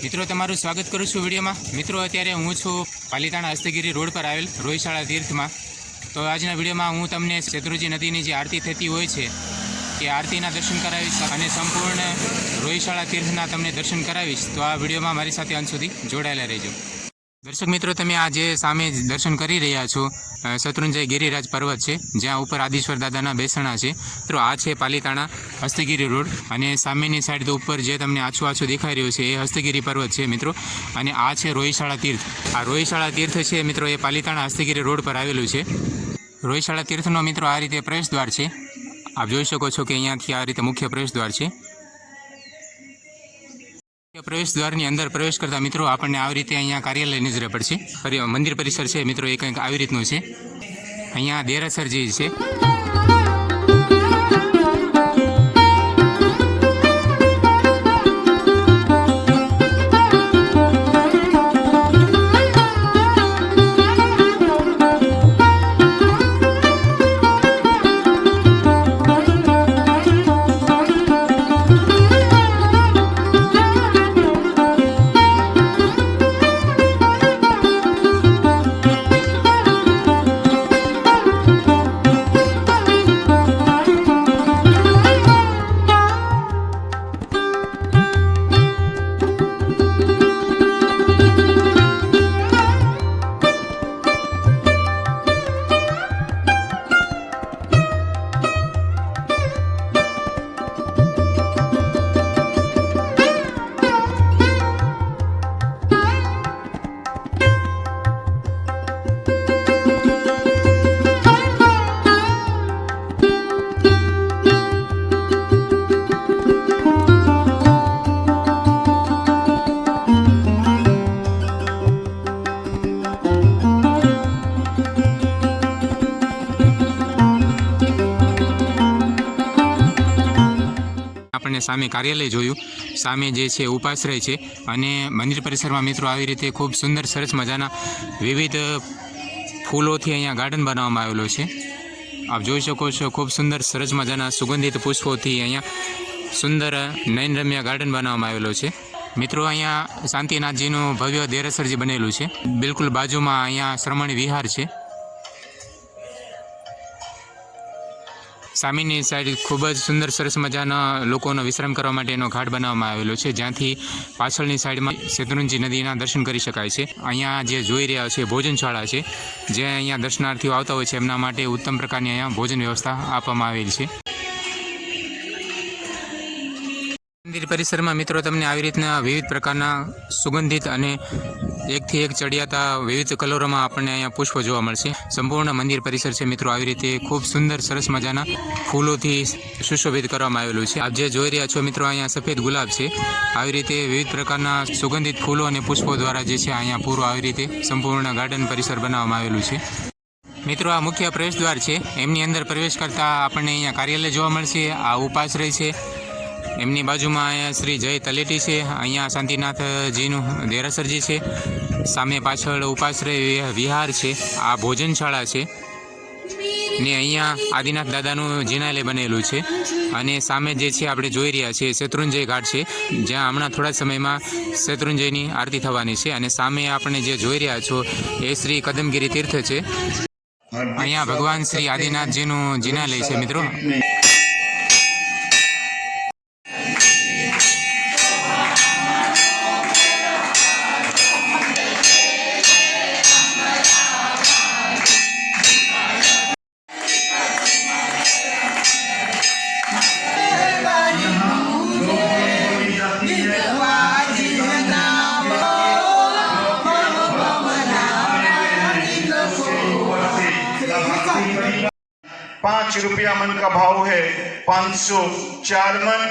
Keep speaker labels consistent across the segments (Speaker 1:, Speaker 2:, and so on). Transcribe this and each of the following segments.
Speaker 1: મિત્રો તમારું સ્વાગત કરું છું વિડીયોમાં। મિત્રો અત્યારે હું છું પાલીતાણા હસ્તગીરી રોડ પર આવેલ રોહિશાળા તીર્થમાં। તો આજના વિડીયોમાં હું તમને શેત્રુંજી નદીની જે આરતી થતી હોય છે એ આરતીના દર્શન કરાવીશ અને સંપૂર્ણ રોહિશાળા તીર્થના તમને દર્શન કરાવીશ। તો આ વિડીયોમાં મારી સાથે અંત સુધી જોડાયેલા રહેજો। દર્શક મિત્રો, તમે આ જે સામે દર્શન કરી રહ્યા છો શેત્રુંજય ગિરિરાજ પર્વત છે, જ્યાં ઉપર આદિશ્વર દાદાના બેસણા છે। મિત્રો આ છે પાલીતાણા હસ્તગીરી રોડ અને સામેની સાઈડ ઉપર જે તમને આછું દેખાઈ રહ્યું છે એ હસ્તગીરી પર્વત છે મિત્રો। અને આ છે રોહિશાળા તીર્થ। આ રોહિશાળા તીર્થ છે મિત્રો, એ પાલીતાણા હસ્તગીરી રોડ પર આવેલું છે। રોહિશાળા તીર્થનો મિત્રો આ રીતે પ્રવેશ દ્વાર છે। આપ જોઈ શકો છો કે અહીંયાથી આ રીતે મુખ્ય પ્રવેશ દ્વાર છે। પ્રવેશ દ્વારની અંદર પ્રવેશ કરતા મિત્રો આપણને આવી રીતે અહીંયા કાર્યાલય નજરે પડશે। મંદિર પરિસર છે મિત્રો, એ કંઈક આવી રીતનું છે। અહીંયા દેરાસરજી છે। આપણને સામે કાર્યાલય જોયું, સામે જે છે ઉપાશ્રય છે અને મંદિર પરિસરમાં મિત્રો આવી રીતે ખૂબ સુંદર સરસ મજાના વિવિધ ફૂલોથી અહીંયા ગાર્ડન બનાવવામાં આવેલો છે। આપ જોઈ શકો છો ખૂબ સુંદર સરસ મજાના સુગંધિત પુષ્પોથી અહીંયા સુંદર નયનરમ્ય ગાર્ડન બનાવવામાં આવેલો છે। મિત્રો અહીંયા શાંતિનાથજીનું ભવ્ય દેરાસરજી બનેલું છે। બિલકુલ બાજુમાં અહીંયા શ્રમણી વિહાર છે। સામેની સાઈડ ખૂબ જ સુંદર સરસ મજાના લોકોનો વિશ્રામ કરવા માટેનો ઘાટ બનાવવામાં આવેલો છે, જ્યાંથી પાછળની સાઈડમાં શેત્રુંજી નદીના દર્શન કરી શકાય છે। અહીંયા જે જોઈ રહ્યા છે ભોજનશાળા છે, જે અહીંયા દર્શનાર્થીઓ આવતા હોય છે એમના માટે ઉત્તમ પ્રકારની અહીંયા ભોજન વ્યવસ્થા આપવામાં આવેલી છે। મંદિર પરિસરમાં મિત્રો તમને આવી રીતના વિવિધ પ્રકારના સુગંધિત અને એકથી એક ચડિયાતા વિવિધ કલરોમાં આપણને અહીંયા પુષ્પો જોવા મળશે। સંપૂર્ણ મંદિર પરિસર છે મિત્રો આવી રીતે ખૂબ સુંદર સરસ મજાના ફૂલોથી સુશોભિત કરવામાં આવેલું છે। આપ જે જોઈ રહ્યા છો મિત્રો, અહીંયા સફેદ ગુલાબ છે। આવી રીતે વિવિધ પ્રકારના સુગંધિત ફૂલો અને પુષ્પો દ્વારા જે છે અહીંયા પૂરું આવી રીતે સંપૂર્ણ ગાર્ડન પરિસર બનાવવામાં આવેલું છે। મિત્રો આ મુખ્ય પ્રવેશ દ્વાર છે, એમની અંદર પ્રવેશ કરતાં આપણને અહીંયા કાર્યાલય જોવા મળશે। આ ઉપાશ્રય છે, એમની બાજુમાં અહીંયા શ્રી જય તલેટી છે। અહીંયા શાંતિનાથજીનું દેરાસરજી છે। સામે પાછળ ઉપાશ્રય વિહાર છે। આ ભોજનશાળા છે ને અહીંયા આદિનાથ દાદાનું જિનાલય બનેલું છે। અને સામે જે છે આપણે જોઈ રહ્યા છીએ શેત્રુંજય ઘાટ છે, જ્યાં હમણાં થોડા સમયમાં શેત્રુંજયની આરતી થવાની છે। અને સામે આપણે જે જોઈ રહ્યા છો એ શ્રી કદમગીરી તીર્થ છે। અહીંયા ભગવાન શ્રી આદિનાથજીનું જિનાલય છે મિત્રો।
Speaker 2: ₹5 मन का भाव है, 504 मन।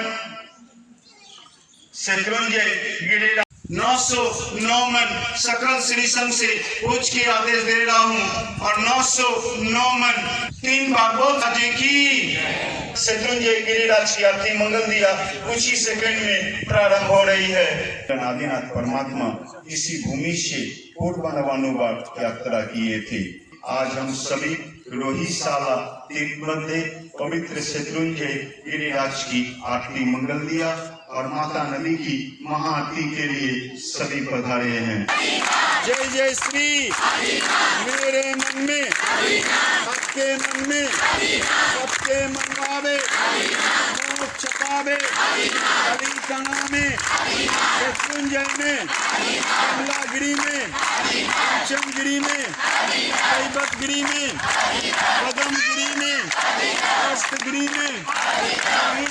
Speaker 2: शत्रुंजय गिरिराज 909 मन सकल श्री संघ से पूछ के आदेश दे रहा हूँ, और 909 मन 3 बार बोल की शत्रुंजय गिरिराज की आरती मंगल दिया कुछ ही सेकंड में प्रारंभ हो रही है। आदिनाथ परमात्मा इसी भूमि से पूर्व बनवानुवाद यात्रा किए थे। आज हम सभी रोहिशाला तीर्थ मध्य पवित्र शत्रुंजय गिरिराज की आरती मंगल दिया। और माता नदी की महाआरती के लिए सभी पधारे हैं। जय जय श्री मेरे मन में सबके मन में सबके मनवावे मोक्ष पावे हरि तना में मृत्युंजय में कमलागिरी में पंचमगिरी में कैबतगिरी में पदमगिरी में अष्टगिरी में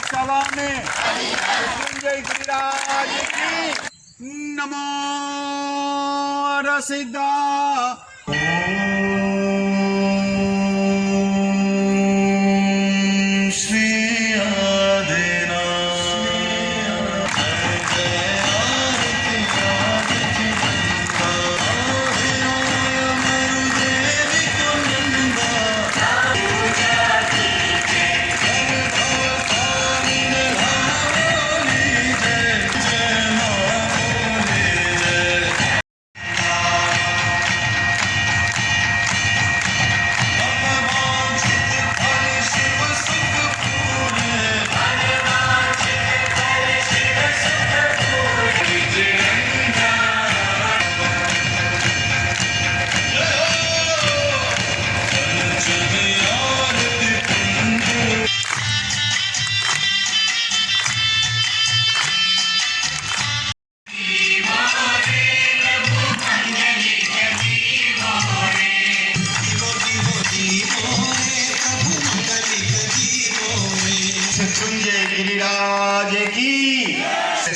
Speaker 2: सभा में मृत्युंजय गिरिराज की नमो रसिदा श्री मृत्युंजय गिरिराज की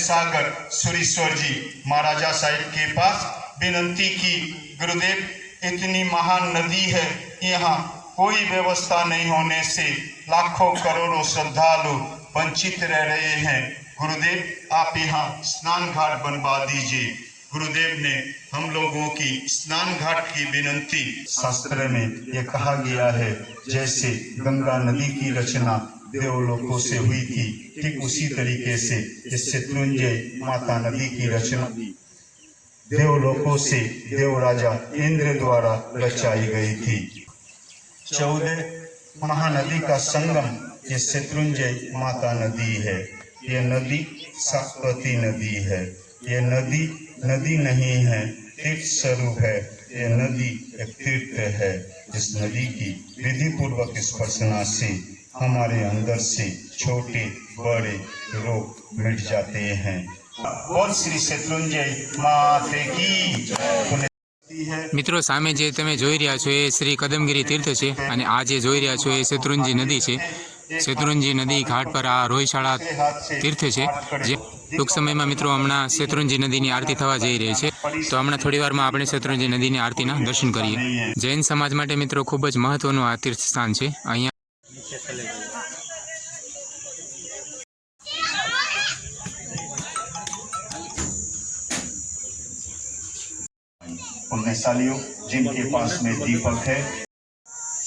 Speaker 2: सागर सुरेश्वर जी महाराजा साहिब के पास विनती की, गुरुदेव इतनी महान नदी है, यहाँ कोई व्यवस्था नहीं होने से लाखों करोड़ों श्रद्धालु वंचित रह रहे हैं। गुरुदेव आप यहाँ स्नान घाट बनवा दीजिए। गुरुदेव ने हम लोगों की स्नान घाट की विनती, शास्त्र में ये कहा गया है जैसे गंगा नदी की रचना देवलोकों से हुई थी, ठीक उसी तरीके से इस शत्रुंजय माता नदी की रचना देवलोकों से देवराजा इंद्र द्वारा रचाई गई थी। 14 महानदी का संगम ये शत्रुंजय माता नदी है। ये नदी सरस्वती नदी है। ये नदी नदी नहीं है, तीर्थ स्वरूप है। ये नदी एक तीर्थ है। इस नदी की विधि पूर्वक स्पर्शना से हमारे अंदर से छोटे बड़े रोग मिट जाते हैं। बोल श्री शत्रुंजय माते की।
Speaker 1: મિત્રો સામે જે તમે જોઈ રહ્યા છો એ શ્રી કદમગીરી તીર્થ છે અને આ જે જોઈ રહ્યા છો એ શેત્રુંજી નદી છે। શેત્રુંજી નદી ઘાટ પર આ રોહિશાળા તીર્થ છે જે ટૂંક સમયમાં મિત્રો હમણાં શેત્રુંજી નદીની આરતી થવા જઈ રહી છે। તો હમણાં થોડી વારમાં આપણે શેત્રુંજી નદીની આરતીના દર્શન કરીએ। જૈન સમાજ માટે મિત્રો ખૂબ જ મહત્વનું આ તીર્થ સ્થાન છે। અહીંયા
Speaker 2: पुण्यशालियों जिनके पास में दीपक है,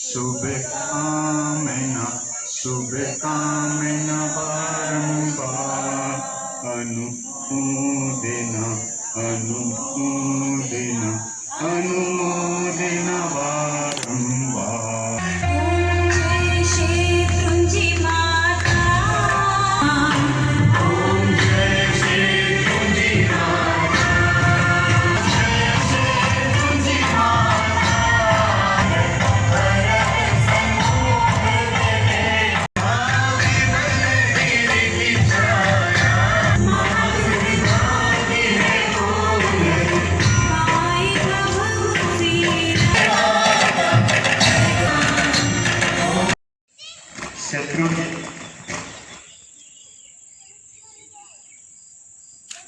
Speaker 2: शुभ कामना बारंबार अनुमोदना अनुमोदना अनुमोदना बारंबार।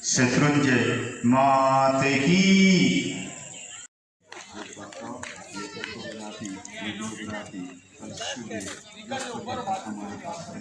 Speaker 2: शत्रुंजय माते की।